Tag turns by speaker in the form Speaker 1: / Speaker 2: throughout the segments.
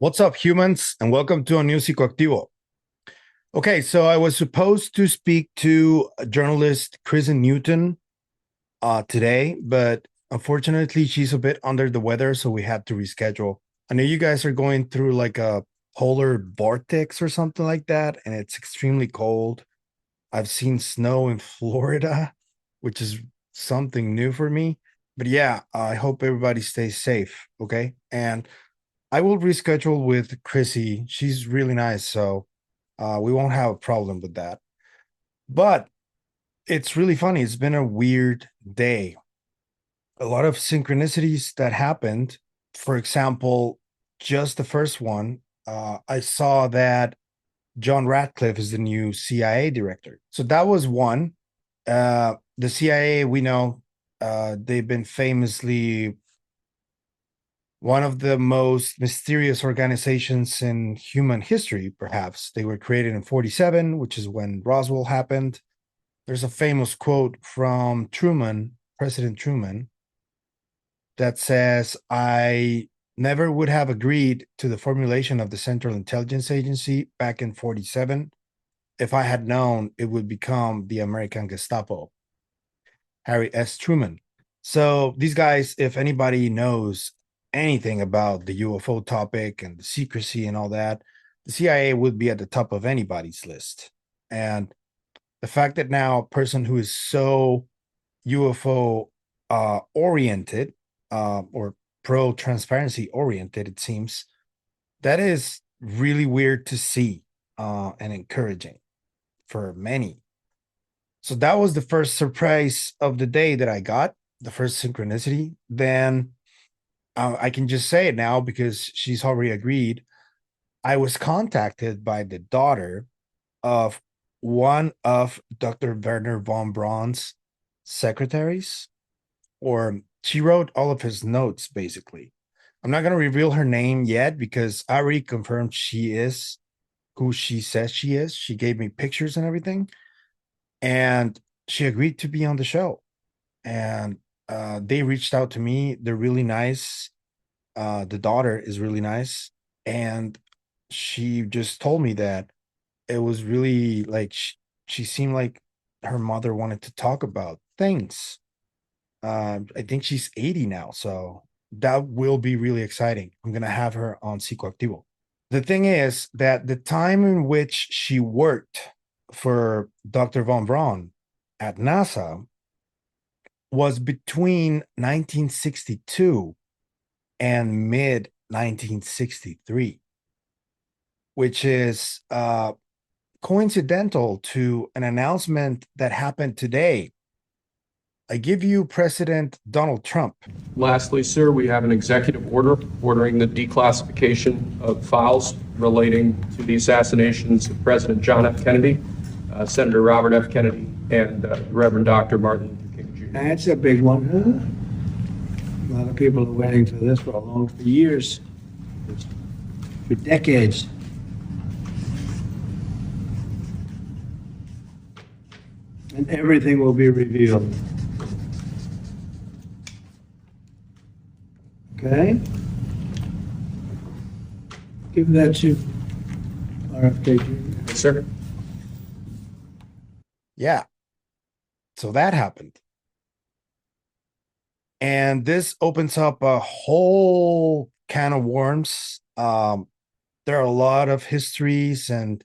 Speaker 1: What's up, humans, and welcome to a new Psicoactivo. Okay, so I was supposed to speak to journalist Kristen Newton today, but unfortunately, she's a bit under the weather, so we had to reschedule. I know you guys are going through like a polar vortex or something like that, and it's extremely cold. I've seen snow in Florida, which is something new for me. But yeah, I hope everybody stays safe, okay? And I will reschedule with Chrissy. She's really nice, so we won't have a problem with that. But it's really funny. It's been a weird day. A lot of synchronicities that happened. For example, just the first one, I saw that John Ratcliffe is the new CIA director. So that was one. The CIA, we know, they've been famously one of the most mysterious organizations in human history, perhaps. They were created in 47, which is when Roswell happened. There's a famous quote from Truman, President Truman, that says, I never would have agreed to the formulation of the Central Intelligence Agency back in 47 if I had known it would become the American Gestapo. Harry S. Truman. So these guys, if anybody knows anything about the UFO topic and the secrecy and all that, the CIA would be at the top of anybody's list. And the fact that now a person who is so UFO oriented or pro transparency oriented, it seems, that is really weird to see and encouraging for many. So that was the first surprise of the day that I got, the first synchronicity. Then I can just say it now because she's already agreed. I was contacted by the daughter of one of Dr. Werner von Braun's secretaries, or she wrote all of his notes, basically. I'm not going to reveal her name yet because I already confirmed she is who she says she is. She gave me pictures and everything, and she agreed to be on the show. And they reached out to me. They're really nice. The daughter is really nice, and she just told me that it was really like she seemed like her mother wanted to talk about things. I think she's 80 now, so that will be really exciting. I'm gonna have her on Psicoactivo. The thing is that the time in which she worked for Dr. von Braun at NASA was between 1962 and mid 1963, which is coincidental to an announcement that happened today. I give you President Donald Trump.
Speaker 2: Lastly, sir, we have an executive order ordering the declassification of files relating to the assassinations of President John F. Kennedy, Senator Robert F. Kennedy, and Reverend Dr. Martin Luther King Jr.
Speaker 3: That's a big one. A lot of people are waiting for this for years, for decades. And everything will be revealed. Okay? Give that to RFK Jr.
Speaker 2: Yes, sir.
Speaker 1: Yeah. So that happened. And this opens up a whole can of worms. There are a lot of histories and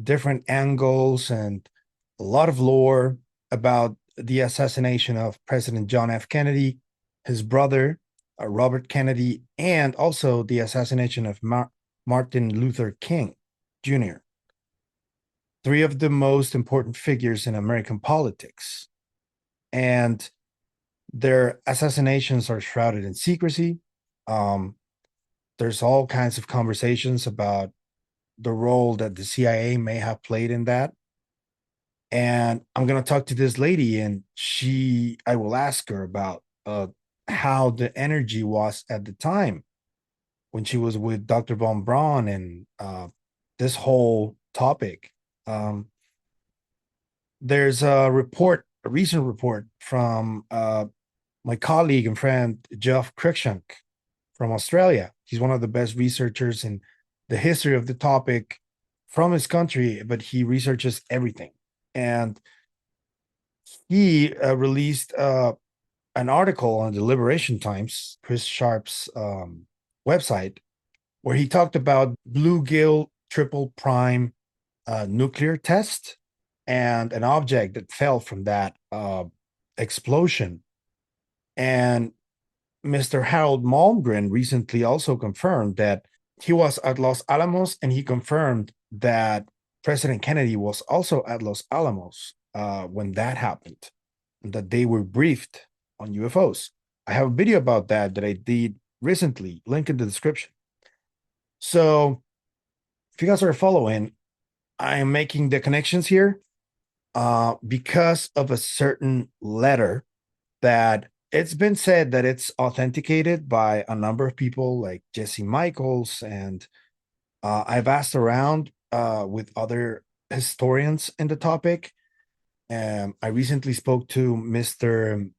Speaker 1: different angles and a lot of lore about the assassination of President John F. Kennedy, his brother, Robert Kennedy, and also the assassination of Martin Luther King Jr., three of the most important figures in American politics. And their assassinations are shrouded in secrecy. There's all kinds of conversations about the role that the CIA may have played in that. And I'm going to talk to this lady, and I will ask her about how the energy was at the time when she was with Dr. von Braun and this whole topic. There's a recent report from my colleague and friend, Geoff Cruickshank from Australia. He's one of the best researchers in the history of the topic from his country, but he researches everything. And he released an article on the Liberation Times, Chris Sharp's website, where he talked about bluegill triple prime nuclear test and an object that fell from that explosion. And Mr. HaraldMalmgren recently also confirmed that he was at Los Alamos, and he confirmed that President Kennedy was also at Los Alamos when that happened, and that they were briefed on UFOs. I have a video about that I did recently, link in the description. So if you guys are following, I am making the connections here because of a certain letter that it's been said that it's authenticated by a number of people like Jesse Michaels, and I've asked around with other historians in the topic. I recently spoke to Mr.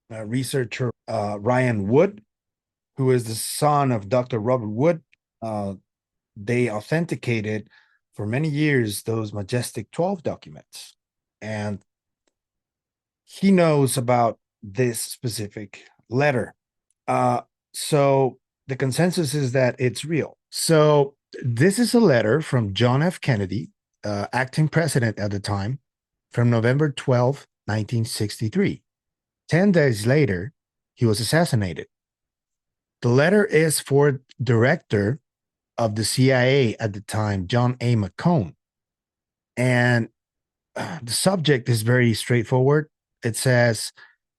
Speaker 1: Researcher Ryan Wood, who is the son of Dr. Robert Wood. They authenticated for many years those Majestic 12 documents, and he knows about this specific letter. So the consensus is that it's real. So this is a letter from John F. Kennedy, acting president at the time, from November 12, 1963. 10 days later, he was assassinated. The letter is for director of the CIA at the time, John A. McCone. And the subject is very straightforward. It says,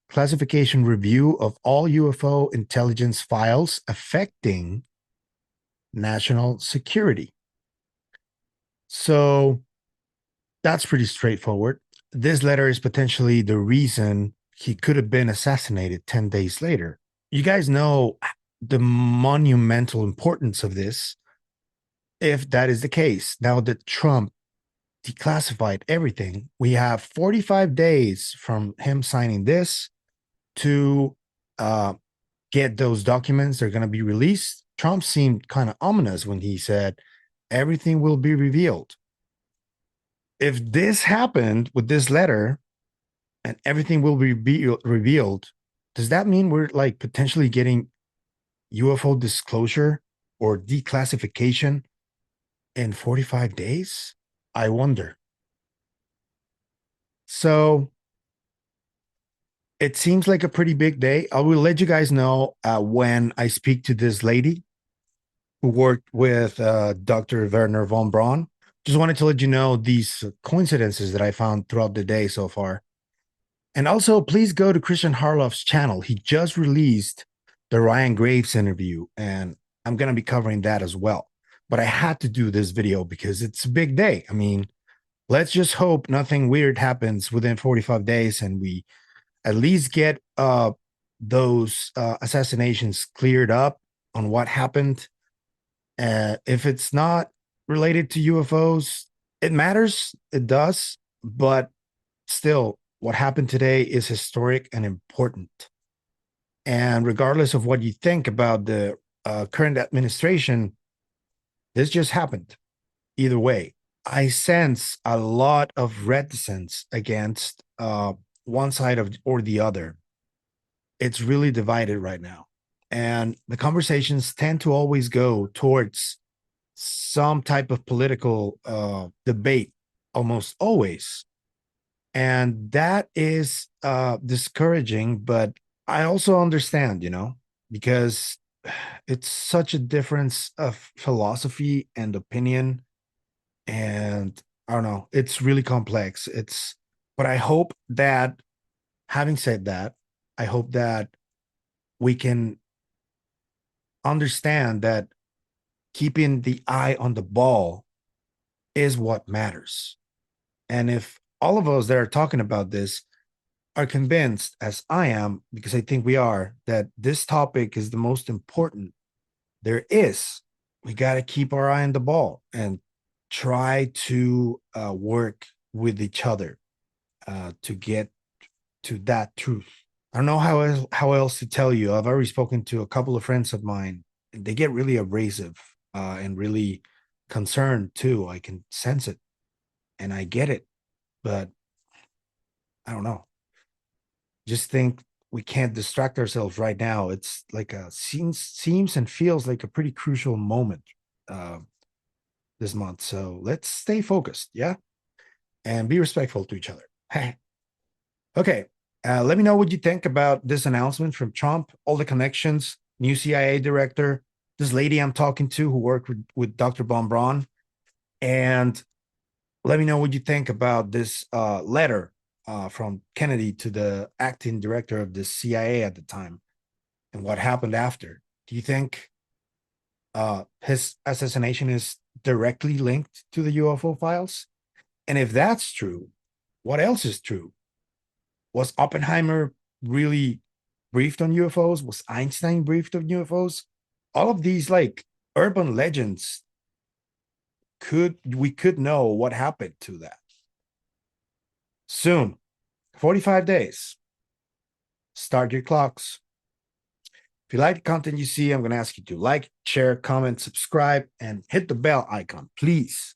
Speaker 1: classification review of all UFO intelligence files affecting national security. So that's pretty straightforward. This letter is potentially the reason he could have been assassinated 10 days later. You guys know the monumental importance of this if that is the case. Now that Trump declassified everything, we have 45 days from him signing this to get those documents. They're going to be released. Trump seemed kind of ominous when he said everything will be revealed. If this happened with this letter and everything will be revealed, does that mean we're like potentially getting UFO disclosure or declassification in 45 days? I wonder. So it seems like a pretty big day. I will let you guys know when I speak to this lady who worked with Dr. Werner von Braun. Just wanted to let you know these coincidences that I found throughout the day so far. And also, please go to Christian Harloff's channel. He just released the Ryan Graves interview, and I'm going to be covering that as well. But I had to do this video because it's a big day. I mean, let's just hope nothing weird happens within 45 days and we at least get those assassinations cleared up on what happened. If it's not related to UFOs, it matters. It does. But still, what happened today is historic and important. And regardless of what you think about the current administration, this just happened. Either way, I sense a lot of reticence against one side or the other. It's really divided right now. And the conversations tend to always go towards some type of political debate, almost always. And that is discouraging, but I also understand, because it's such a difference of philosophy and opinion. And I don't know, it's really complex. But I hope that, having said that, I hope that we can understand that keeping the eye on the ball is what matters. And if all of us that are talking about this are convinced, as I am, because I think we are, that this topic is the most important there is, we got to keep our eye on the ball and try to work with each other to get to that truth. I don't know how else to tell you. I've already spoken to a couple of friends of mine they get really abrasive and really concerned too. I can sense it and I get it, but I don't know. Just think we can't distract ourselves right now. It's like seems and feels like a pretty crucial moment uh, this month. So let's stay focused, yeah, and be respectful to each other. Okay, let me know what you think about this announcement from Trump. All the connections, new CIA director, this lady I'm talking to who worked with Dr. Von Braun, and let me know what you think about this letter from Kennedy to the acting director of the CIA at the time and what happened after. Do you think his assassination is directly linked to the UFO files? And if that's true, what else is true? Was Oppenheimer really briefed on UFOs? Was Einstein briefed on UFOs? All of these like urban legends we could know what happened to that. Soon, 45 days. Start your clocks. If you like the content you see, I'm going to ask you to like, share, comment, subscribe, and hit the bell icon, please.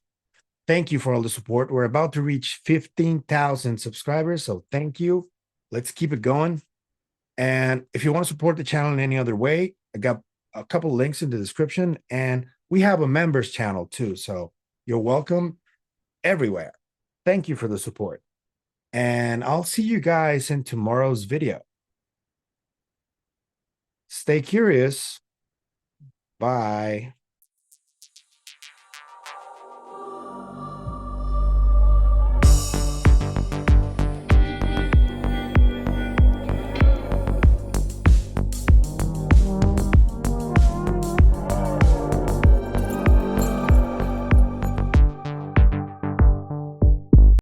Speaker 1: Thank you for all the support. We're about to reach 15,000 subscribers, so thank you. Let's keep it going. And if you want to support the channel in any other way, I got a couple links in the description, and we have a members channel too, so you're welcome everywhere. Thank you for the support. And I'll see you guys in tomorrow's video. Stay curious. Bye.